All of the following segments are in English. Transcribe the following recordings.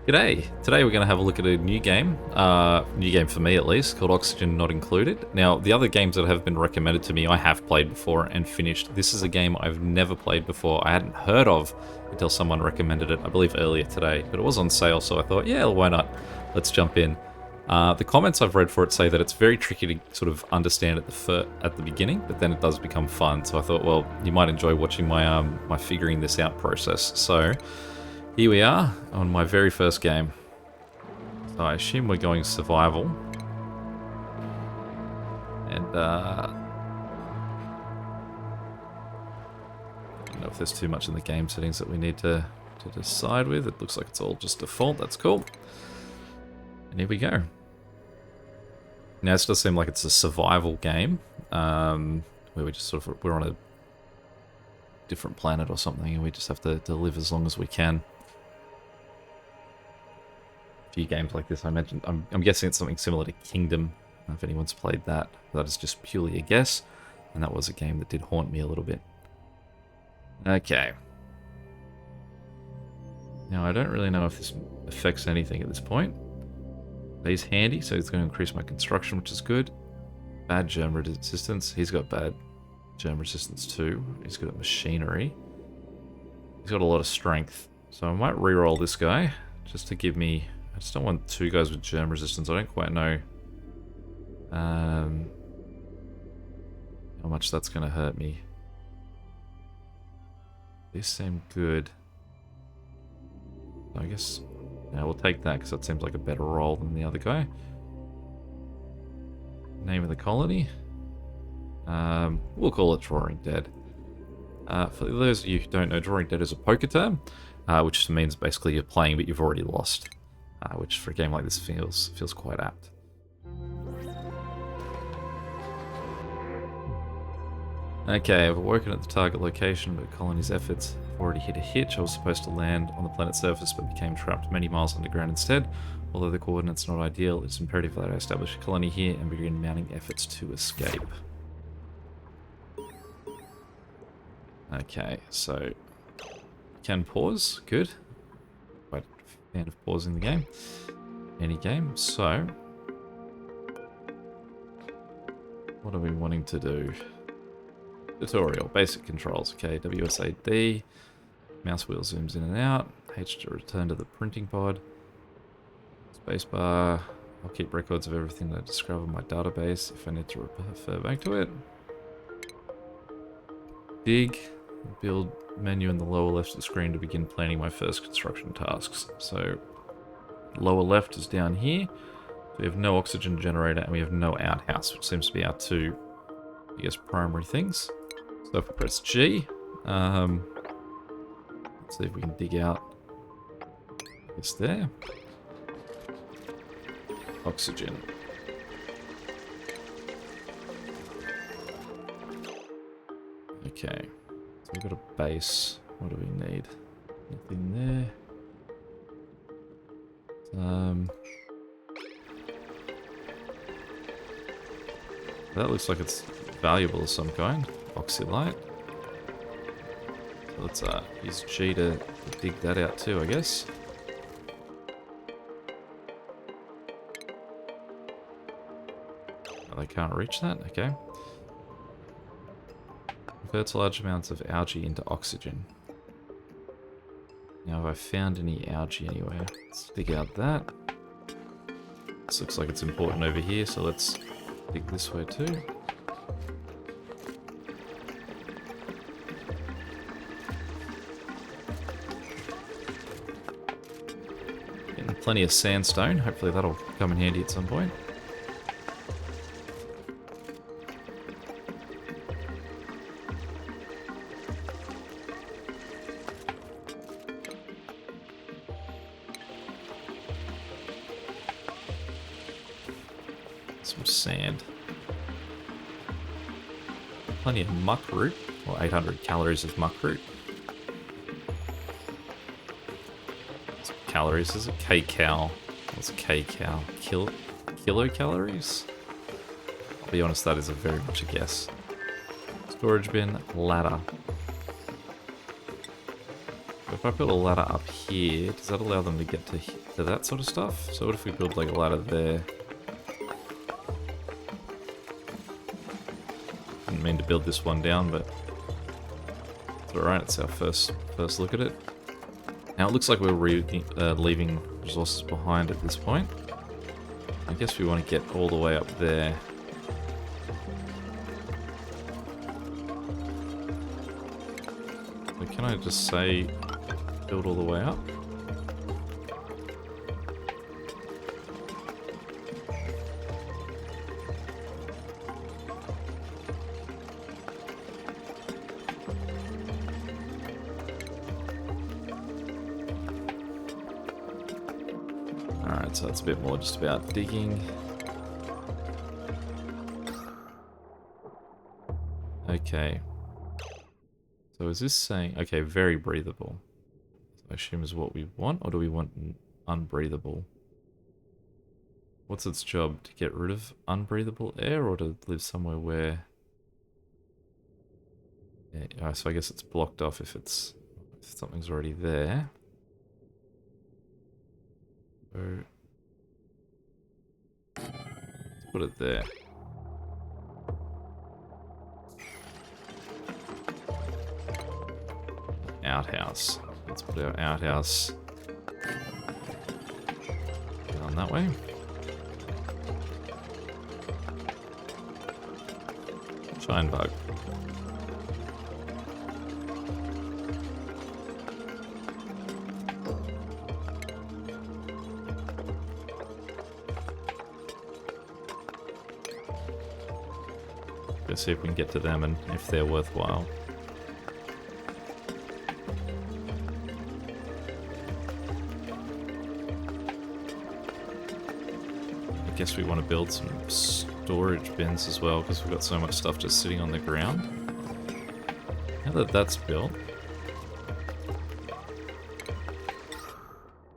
G'day! Today we're going to have a look at a new game for me at least, called Oxygen Not Included. Now, the other games that have been recommended to me, I have played before and finished. This is a game I've never played before, I hadn't heard of until someone recommended it, I believe earlier today, but it was on sale, so I thought, yeah, why not? Let's jump in. The comments I've read for it say that it's very tricky to sort of understand at the beginning, but then it does become fun, so I thought, well, you might enjoy watching my figuring this out process. So, here we are on my very first game. So I assume we're going survival. And I don't know if there's too much in the game settings that we need to decide with. It looks like it's all just default. That's cool. And here we go. Now this does seem like it's a survival game, where we just sort of, we're on a different planet or something, and we just have to live as long as we can. Few games like this I mentioned. I'm guessing it's something similar to Kingdom, if anyone's played that. That is just purely a guess, and that was a game that did haunt me a little bit. Okay. Now I don't really know if this affects anything at this point. But he's handy, so he's going to increase my construction, which is good. Bad germ resistance. He's got bad germ resistance too. He's good at machinery. He's got a lot of strength. So I might re-roll this guy, just to give me... I just don't want two guys with germ resistance. I don't quite know how much that's going to hurt me. These seem good. I guess we'll take that because that seems like a better roll than the other guy. Name of the colony. We'll call it Drawing Dead. For those of you who don't know, Drawing Dead is a poker term, which means basically you're playing but you've already lost. Which for a game like this feels quite apt. Okay, I've awoken at the target location, but colony's efforts have already hit a hitch. I was supposed to land on the planet's surface, but became trapped many miles underground instead. Although the coordinates are not ideal, it's imperative that I establish a colony here and begin mounting efforts to escape. Okay, so can pause, good. Quite a fan of pausing the game. Any game, so what are we wanting to do? Tutorial, basic controls, okay, WSAD, mouse wheel zooms in and out, H to return to the printing pod, spacebar, I'll keep records of everything that I describe in my database if I need to refer back to it. Dig, build menu in the lower left of the screen to begin planning my first construction tasks. So, lower left is down here, we have no oxygen generator and we have no outhouse, which seems to be our two, I guess, primary things. So if we press G, let's see if we can dig out this there. Oxygen. Okay, so we've got a base. What do we need? Nothing there. That looks like it's valuable of some kind. Oxylite. So let's use G to dig that out too, I guess. Oh, they can't reach that? Okay. Converts large amounts of algae into oxygen. Now, have I found any algae anywhere? Let's dig out that. This looks like it's important over here, so let's dig this way too. Getting plenty of sandstone. Hopefully that'll come in handy at some point. Some sand. Plenty of muck root, or 800 calories of muck root. Some calories, is it kcal? What's kcal? Kilocalories? I'll be honest, that is very much a guess. Storage bin, ladder. if I build a ladder up here, does that allow them to get to that sort of stuff? So what if we build like a ladder there? Didn't mean to build this one down, but it's alright, it's our first look at it. Now it looks like we're leaving resources behind at this point. I guess we want to get all the way up there. So can I just say build all the way up? Alright, so it's a bit more just about digging. Okay. So is this saying, okay, very breathable. So I assume is what we want, or do we want unbreathable? What's its job? To get rid of unbreathable air, or to live somewhere where... Yeah, so I guess it's blocked off if something's already there. So let's put it there. Outhouse. Let's put our outhouse down that way. Shine bug. Let's see if we can get to them and if they're worthwhile. I guess we want to build some storage bins as well because we've got so much stuff just sitting on the ground. Now that that's built,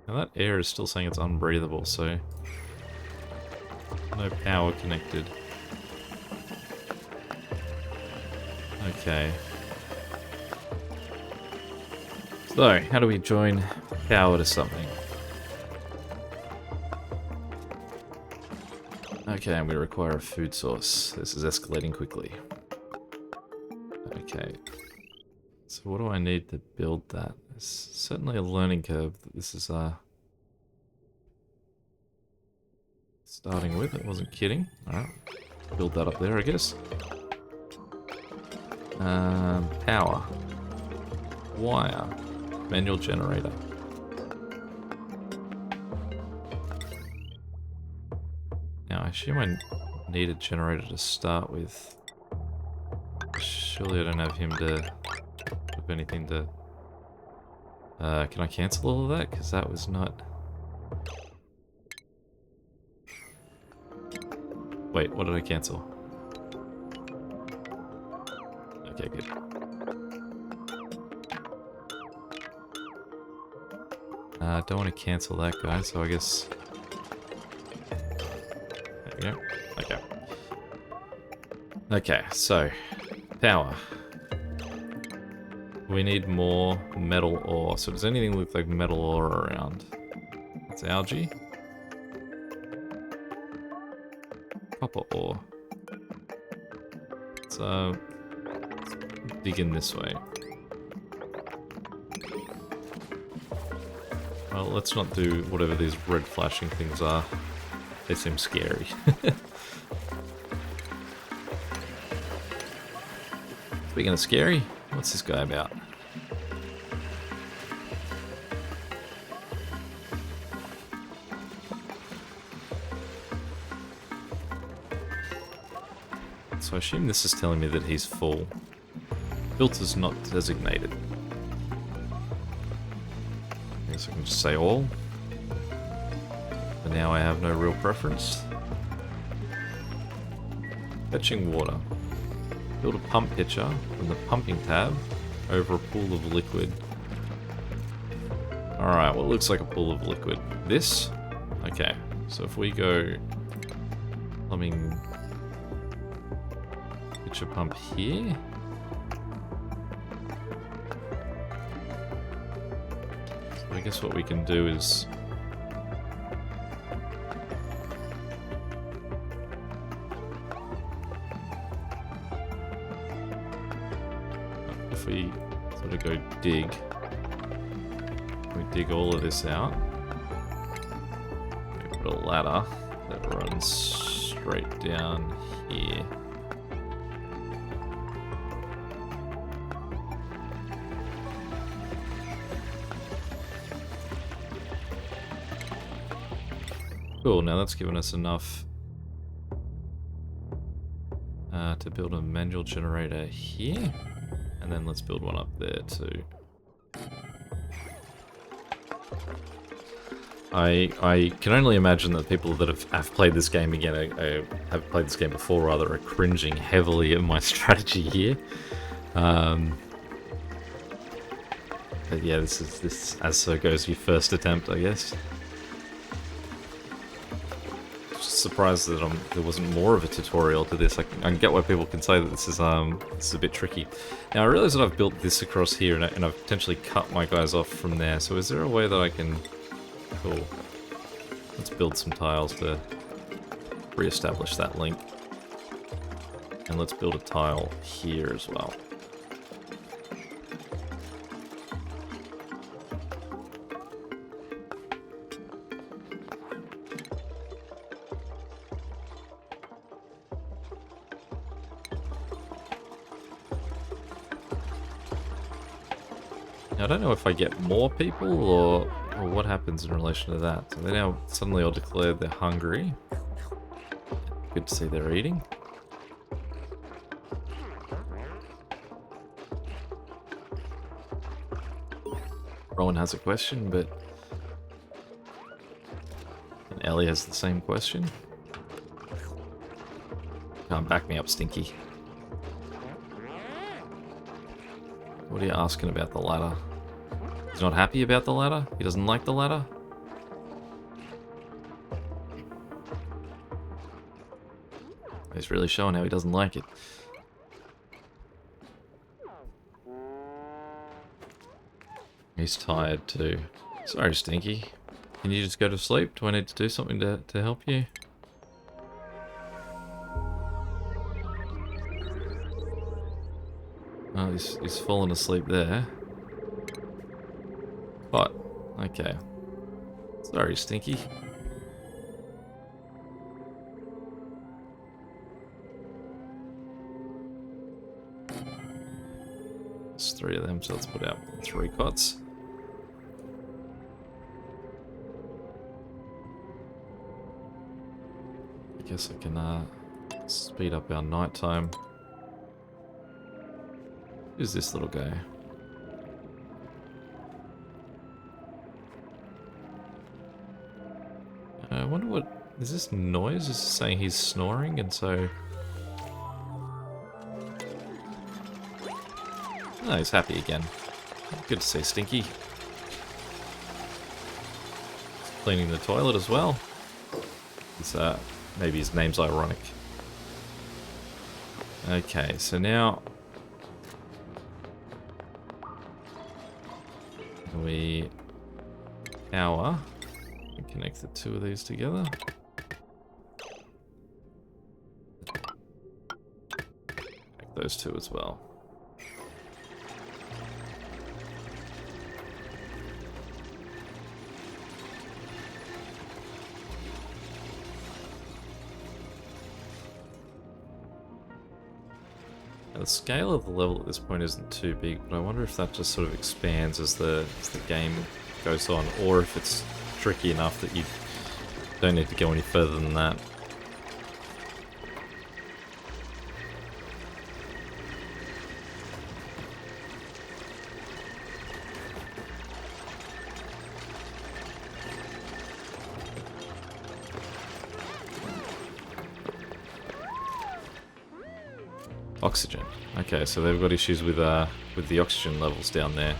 now that air is still saying it's unbreathable, so no power connected. Okay. So, how do we join power to something? Okay, and we require a food source. This is escalating quickly. Okay. So what do I need to build that? It's certainly a learning curve that this is starting with. I wasn't kidding. Alright. Build that up there, I guess. Power. Wire. Manual generator. Now, I assume I need a generator to start with. Surely I don't have him to have anything to... can I cancel all of that? Because that was not... Wait, what did I cancel? Okay, good. Don't want to cancel that guy, so I guess... There we go. Okay. Okay, so... Power. We need more metal ore. So does anything look like metal ore around? That's algae. Copper ore. So... dig in this way. Well, let's not do whatever these red flashing things are. They seem scary. Speaking of scary, what's this guy about? So I assume this is telling me that he's full. Filter's not designated. I guess I can just say all. But now I have no real preference. Fetching water. Build a pump pitcher from the pumping tab over a pool of liquid. Alright, what looks like a pool of liquid? This? Okay, so if we go plumbing pitcher pump here. guess what we can do is... if we sort of go dig, we dig all of this out, we put a ladder that runs straight down here. Cool, now that's given us enough to build a manual generator here. And then let's build one up there too. I can only imagine that people that have played this game again, have played this game before rather, are cringing heavily at my strategy here. But yeah, this as so goes your first attempt, I guess. Just surprised that there wasn't more of a tutorial to this. I can get why people can say that this is a bit tricky. Now I realize that I've built this across here and I've potentially cut my guys off from there. So is there a way that I can... Cool. Let's build some tiles to re-establish that link. And let's build a tile here as well. I don't know if I get more people or what happens in relation to that. So they now suddenly all declared they're hungry. Good to see they're eating. Rowan has a question, but... and Ellie has the same question. Can't back me up, Stinky. What are you asking about the ladder? He's not happy about the ladder? He doesn't like the ladder? He's really showing how he doesn't like it. He's tired too. Sorry, Stinky. Can you just go to sleep? Do I need to do something to help you? Oh, he's fallen asleep there. But, okay. Sorry, Stinky. There's 3 of them, so let's put out 3 cots. I guess I can speed up our nighttime. Who's this little guy? I wonder what... is this noise? Is this saying he's snoring and so... oh, he's happy again. Good to see Stinky. He's cleaning the toilet as well. It's, maybe his name's ironic. Okay, so now... we power and connect the 2 of these together. Connect those 2 as well. Now, the scale of the level at this point isn't too big, but I wonder if that just sort of expands as the game goes on, or if it's tricky enough that you don't need to go any further than that. Oxygen. Okay, so they've got issues with the oxygen levels down there.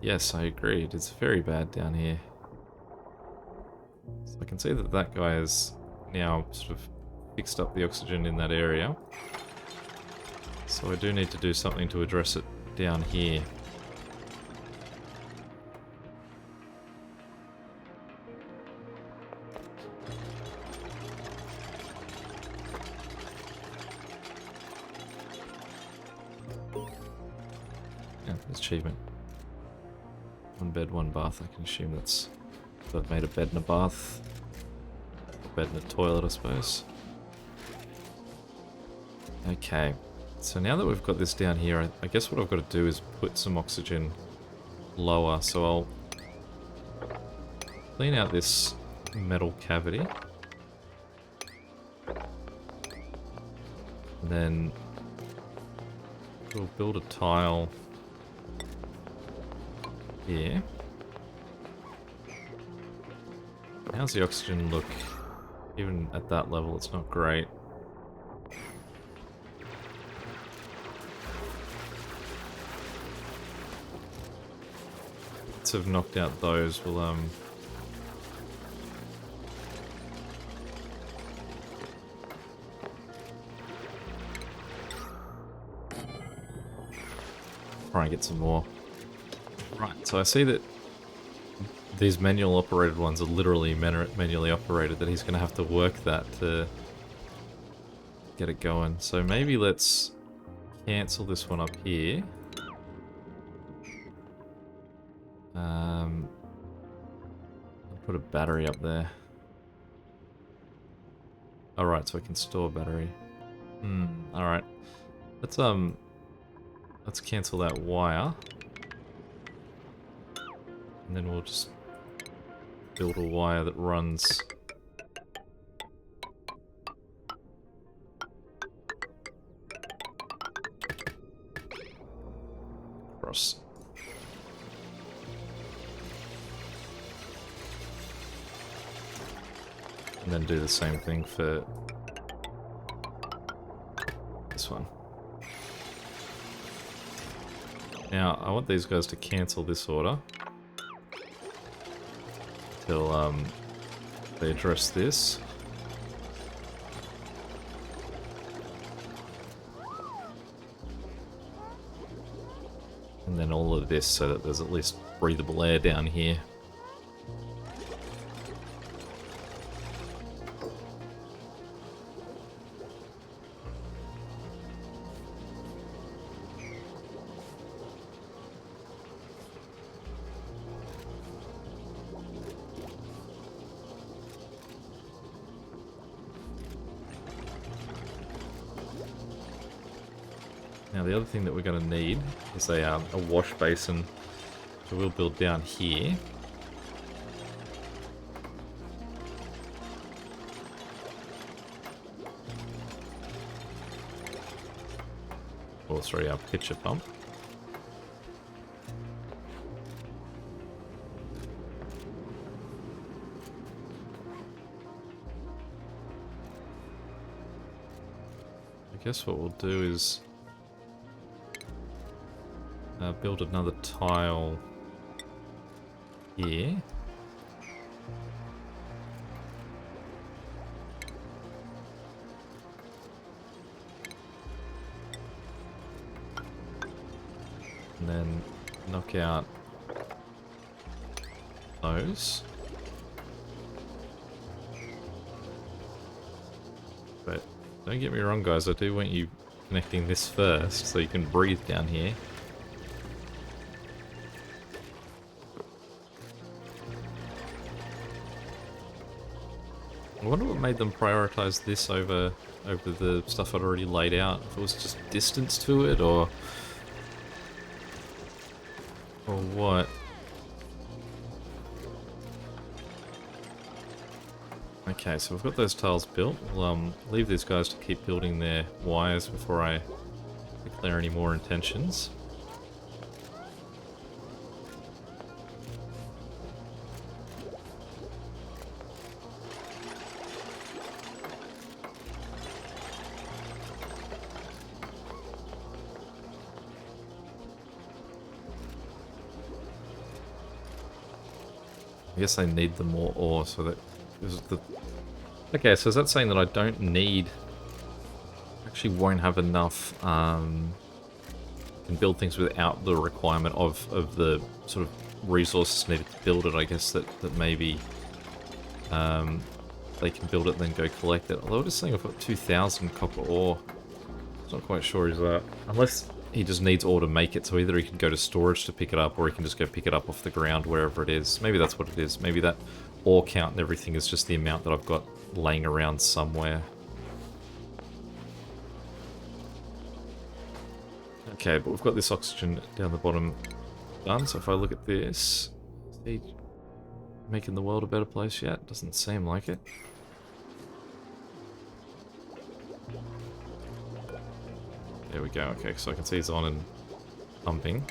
Yes, I agree. It's very bad down here. So I can see that that guy has now sort of fixed up the oxygen in that area. So I do need to do something to address it down here. Yeah, achievement. One bed, one bath. I can assume that's... I've made a bed and a bath. A bed and a toilet, I suppose. Okay. So now that we've got this down here, I guess what I've got to do is put some oxygen lower. So I'll clean out this metal cavity. And then we'll build a tile here. How's the oxygen look? Even at that level, it's not great. Once I've knocked out those, we'll try and get some more. Right, so I see that these manual operated ones are literally manually operated, that he's going to have to work that to get it going. So maybe let's cancel this one up here. I'll put a battery up there. Alright, so I can store battery. Alright. Let's cancel that wire. And then we'll just build a wire that runs across. And then do the same thing for this one. Now, I want these guys to cancel this order until they address this. And then all of this so that there's at least breathable air down here. Now the other thing that we're going to need is a wash basin, so we'll build down here. Oh, sorry, our pitcher pump. I guess what we'll do is build another tile here. And then knock out those. But don't get me wrong, guys, I do want you connecting this first so you can breathe down here. I wonder what made them prioritize this over the stuff I'd already laid out. If it was just distance to it, or what? Okay, so we've got those tiles built. We'll leave these guys to keep building their wires before I declare any more intentions. I guess I need the more ore, so that is the... Okay, so is that saying that I don't need... Actually won't have enough can build things without the requirement of the sort of resources needed to build it, I guess that maybe they can build it and then go collect it. Although just saying I've got 2,000 copper ore. I'm not quite sure he's that. Unless he just needs ore to make it, so either he can go to storage to pick it up, or he can just go pick it up off the ground wherever it is. Maybe that's what it is. Maybe that ore count and everything is just the amount that I've got laying around somewhere. Okay, but we've got this oxygen down the bottom done, so if I look at this, is he making the world a better place yet? Doesn't seem like it. There we go, okay, so I can see it's on and pumping.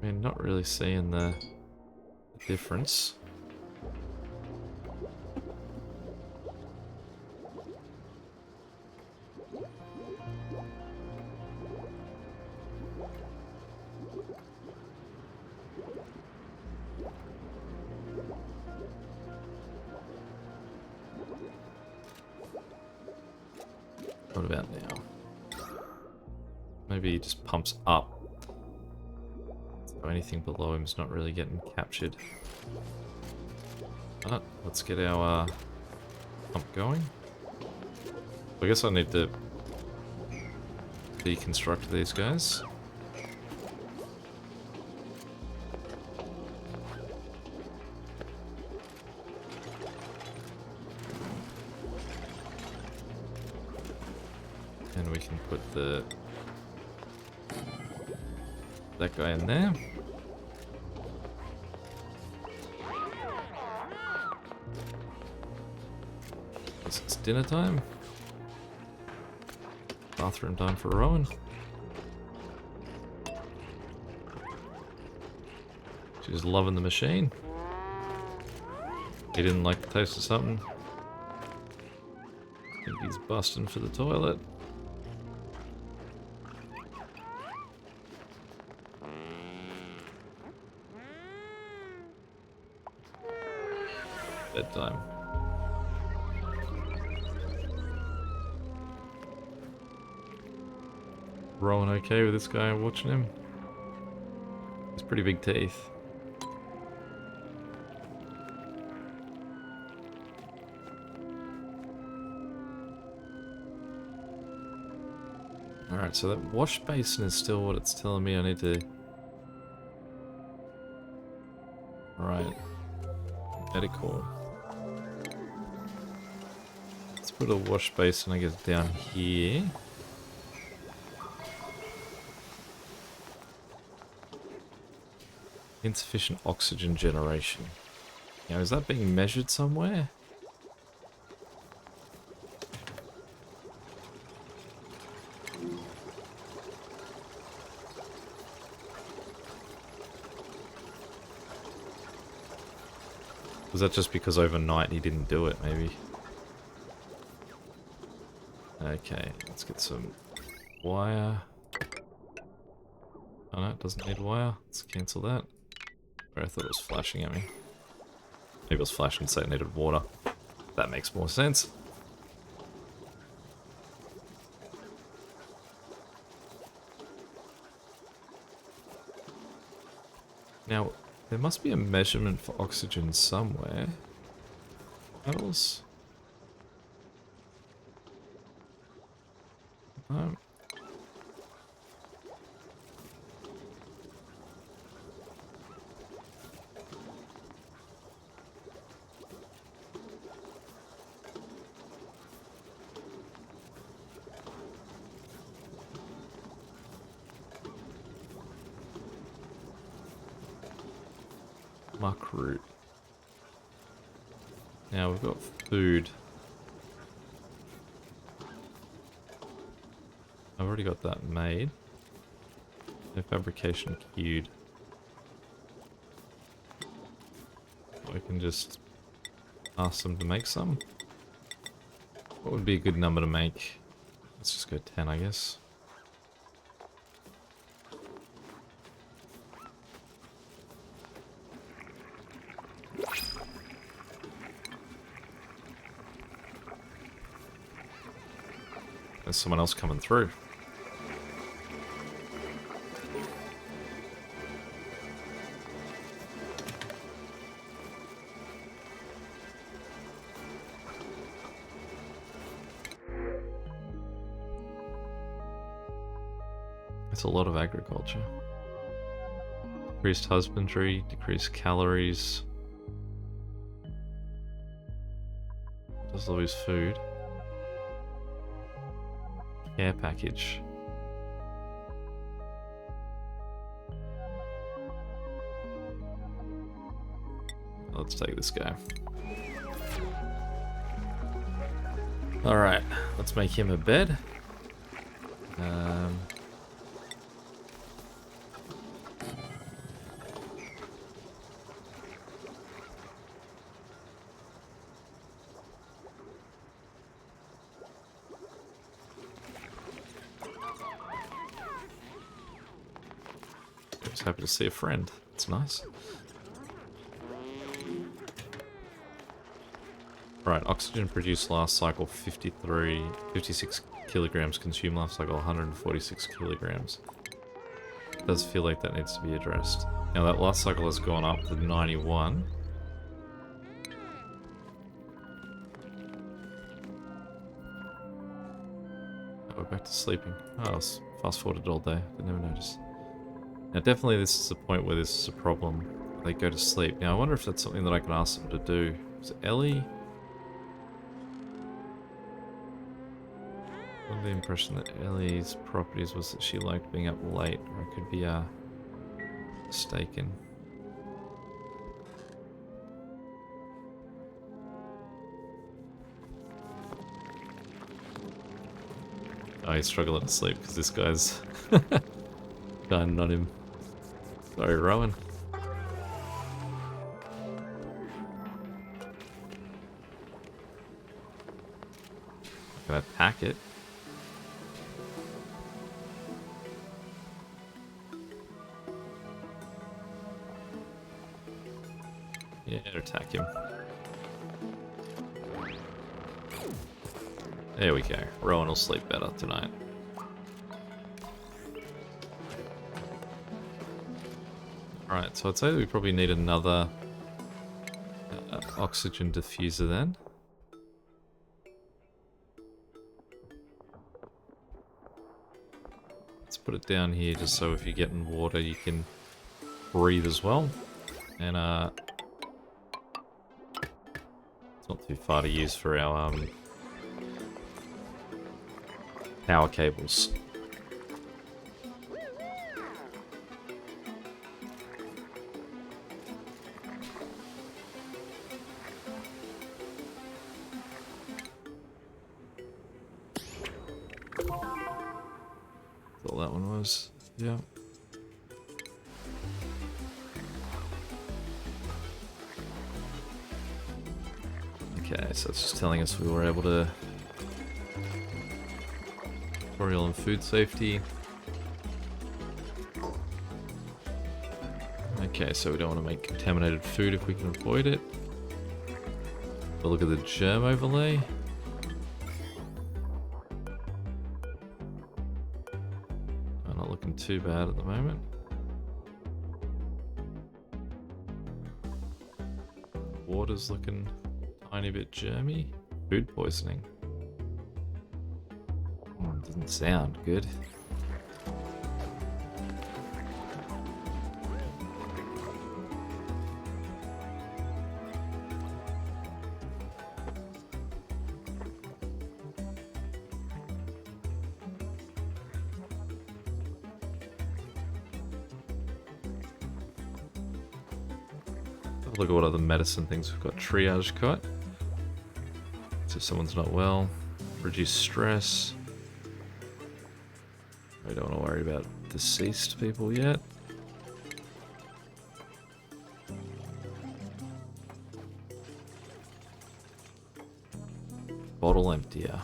I mean, not really seeing the difference. What about now? Maybe he just pumps up. So anything below him is not really getting captured. Alright, let's get our pump going. I guess I need to deconstruct these guys. And we can put that guy in there. Guess it's dinner time. Bathroom time for Rowan. She's loving the machine. He didn't like the taste of something. I think he's busting for the toilet. Bedtime. Rowan okay with this guy watching him? He's pretty big teeth. Alright, so that wash basin is still what it's telling me I need to... Right. Medical. Let's put a wash basin, I guess, down here. Insufficient oxygen generation. Now, is that being measured somewhere? Was that just because overnight he didn't do it, maybe? Okay, let's get some wire. Oh no, it doesn't need wire. Let's cancel that. I thought it was flashing at me. Maybe it was flashing to say it needed water. That makes more sense. Now, there must be a measurement for oxygen somewhere. Metals? No. Muck root. Now we've got food. I've already got that made. No fabrication queued. I can just ask them to make some. What would be a good number to make? Let's just go 10, I guess. There's someone else coming through. It's a lot of agriculture. Increased husbandry, decreased calories. Does lose food. Care package. Let's take this guy. Alright, let's make him a bed. Just happy to see a friend. It's nice. Right, oxygen produced last cycle 56 kilograms, consumed last cycle 146 kilograms. It does feel like that needs to be addressed. Now that last cycle has gone up to 91. Oh, we're back to sleeping. Oh, I was fast forwarded all day. I never noticed. Now definitely this is a point where this is a problem. They go to sleep. Now I wonder if that's something that I can ask them to do. Is it Ellie? I have the impression that Ellie's properties was that she liked being up late, or I could be mistaken. Oh, he's struggling to sleep because this guy's shining on him. Sorry, Rowan. Can I attack it? Yeah, attack him. There we go. Rowan will sleep better tonight. Alright, so I'd say that we probably need another oxygen diffuser then. Let's put it down here just so if you get in water you can breathe as well. And it's not too far to use for our power cables. That's all that one was. Yeah. Okay, so it's just telling us we were able to tutorial and food safety. Okay, so we don't want to make contaminated food if we can avoid it. We'll look at the germ overlay. Oh, not looking too bad at the moment. Water's looking a tiny bit germy. Food poisoning. Doesn't sound good. Have a look at what other medicine things we've got. Triage cut. So if someone's not well. Reduce stress. We don't want to worry about deceased people yet. Bottle emptier.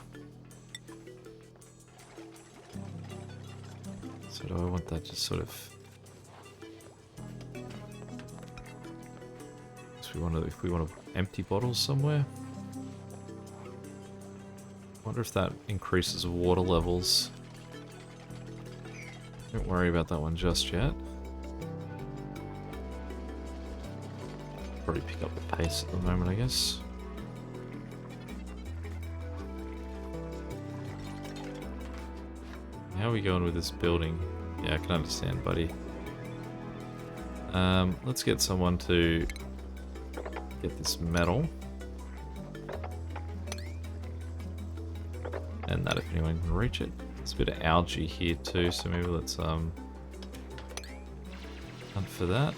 So do I want that just sort of... So if we want to empty bottles somewhere. Wonder if that increases water levels. Don't worry about that one just yet. Probably pick up the pace at the moment, I guess. How are we going with this building? Yeah, I can understand, buddy. Let's get someone to get this metal. And that if anyone can reach it. There's a bit of algae here too, so maybe let's hunt for that.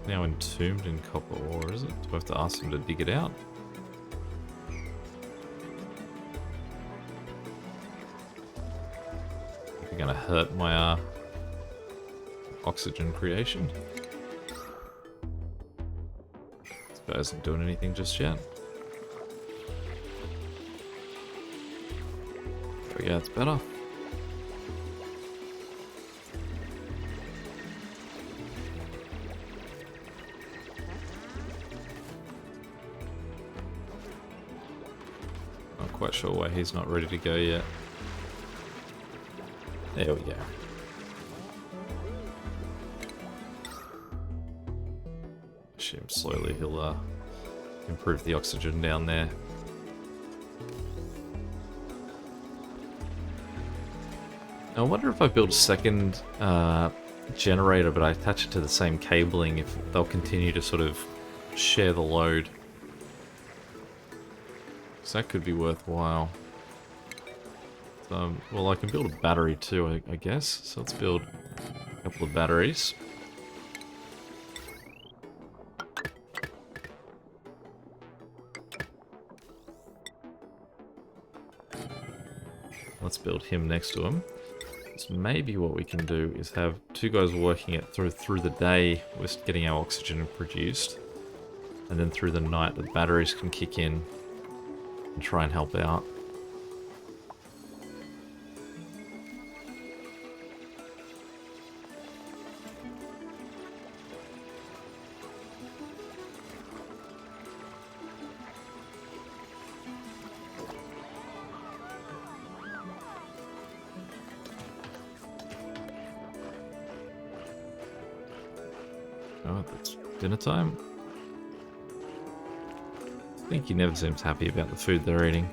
Now entombed in copper ore, is it? Do I have to ask them to dig it out? They're gonna hurt my oxygen creation. This guy isn't doing anything just yet. There we go, it's better. Not quite sure why he's not ready to go yet. There we go. Assume slowly he'll improve the oxygen down there. Now, I wonder if I build a second generator, but I attach it to the same cabling, if they'll continue to sort of share the load. So that could be worthwhile. Well, I can build a battery too, I guess. So let's build a couple of batteries. Let's build him next to him. So maybe what we can do is have two guys working it through the day, with getting our oxygen produced, and then through the night the batteries can kick in and try and help out. Oh, it's dinner time. I think he never seems happy about the food they're eating.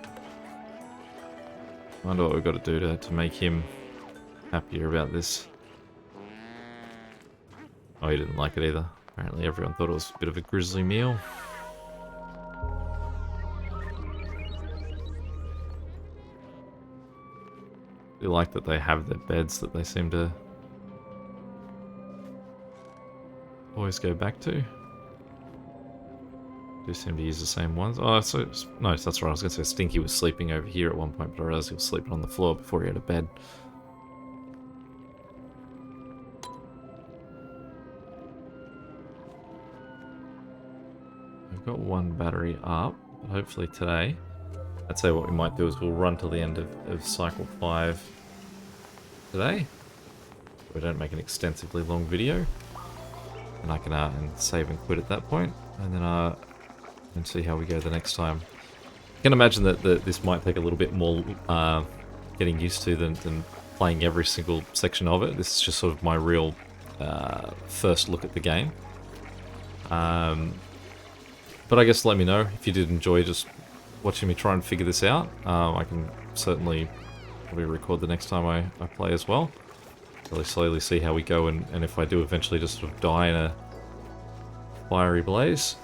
I wonder what we've got to do to make him happier about this. Oh, he didn't like it either. Apparently everyone thought it was a bit of a grisly meal. I like that they have their beds that they seem to always go back to. Do seem to use the same ones. Oh, so no, that's right. I was going to say Stinky was sleeping over here at one point, but I realized he was sleeping on the floor before he had a bed. I've got one battery up, but hopefully today. I'd say what we might do is we'll run till the end of cycle 5 today. We don't make an extensively long video. And I can and save and quit at that point, and then and see how we go the next time. I can imagine that this might take a little bit more getting used to than playing every single section of it. This is just sort of my real first look at the game. But I guess let me know if you did enjoy just watching me try and figure this out. I can certainly probably record the next time I play as well. Really slowly see how we go, and if I do eventually just sort of die in a fiery blaze,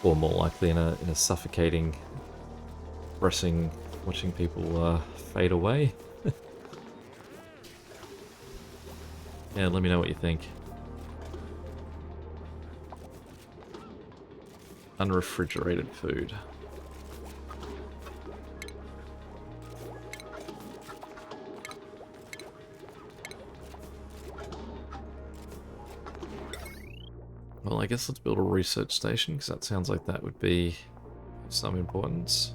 or more likely in a suffocating, pressing, watching people fade away. Yeah, let me know what you think. Unrefrigerated food. Well, I guess let's build a research station, because that sounds like that would be of some importance.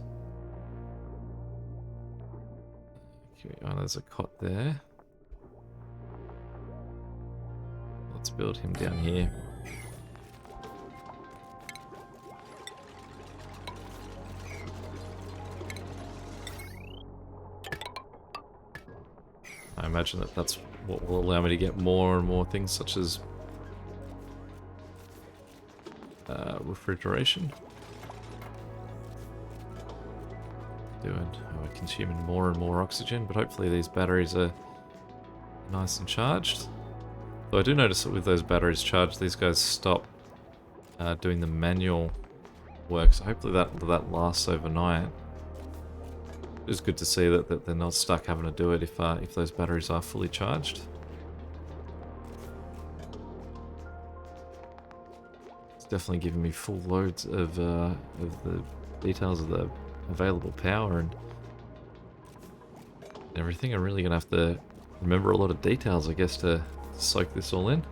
Oh, there's a cot there. Let's build him down here. I imagine that that's what will allow me to get more and more things such as refrigeration. We're consuming more and more oxygen, but hopefully these batteries are nice and charged. Though I do notice that with those batteries charged, these guys stop doing the manual work, so hopefully that lasts overnight. It's good to see that they're not stuck having to do it if those batteries are fully charged. It's definitely giving me full loads of the details of the available power and everything. I'm really gonna have to remember a lot of details, I guess, to soak this all in.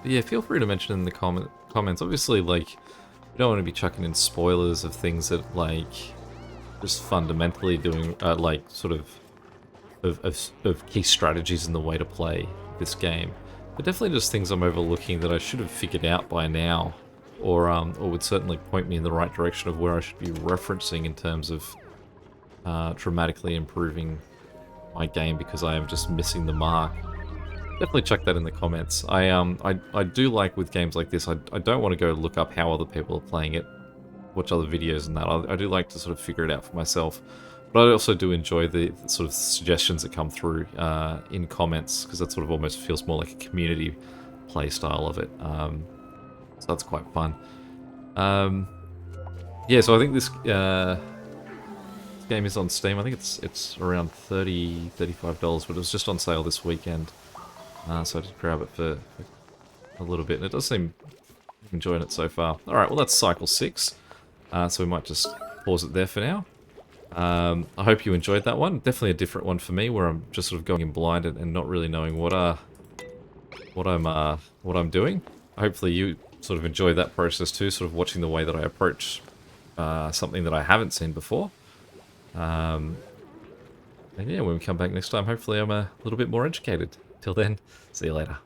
But yeah, feel free to mention in the comments. Obviously, like, you don't want to be chucking in spoilers of things that, like, just fundamentally doing, like, sort of key strategies in the way to play this game. But definitely just things I'm overlooking that I should have figured out by now, or would certainly point me in the right direction of where I should be referencing in terms of dramatically improving my game because I am just missing the mark. Definitely check that in the comments. I do like with games like this, I don't want to go look up how other people are playing it, watch other videos and that. I do like to sort of figure it out for myself. But I also do enjoy the sort of suggestions that come through in comments, because that sort of almost feels more like a community play style of it. So that's quite fun. Yeah, so I think this game is on Steam. I think it's around $30, $35, but it was just on sale this weekend. So I just grab it for a little bit, and it does seem enjoying it so far. Alright, well that's Cycle 6, so we might just pause it there for now. I hope you enjoyed that one. Definitely a different one for me, where I'm just sort of going in blind and not really knowing what I'm doing. Hopefully you sort of enjoy that process too, sort of watching the way that I approach something that I haven't seen before. And yeah, when we come back next time, hopefully I'm a little bit more educated. Till then, see you later.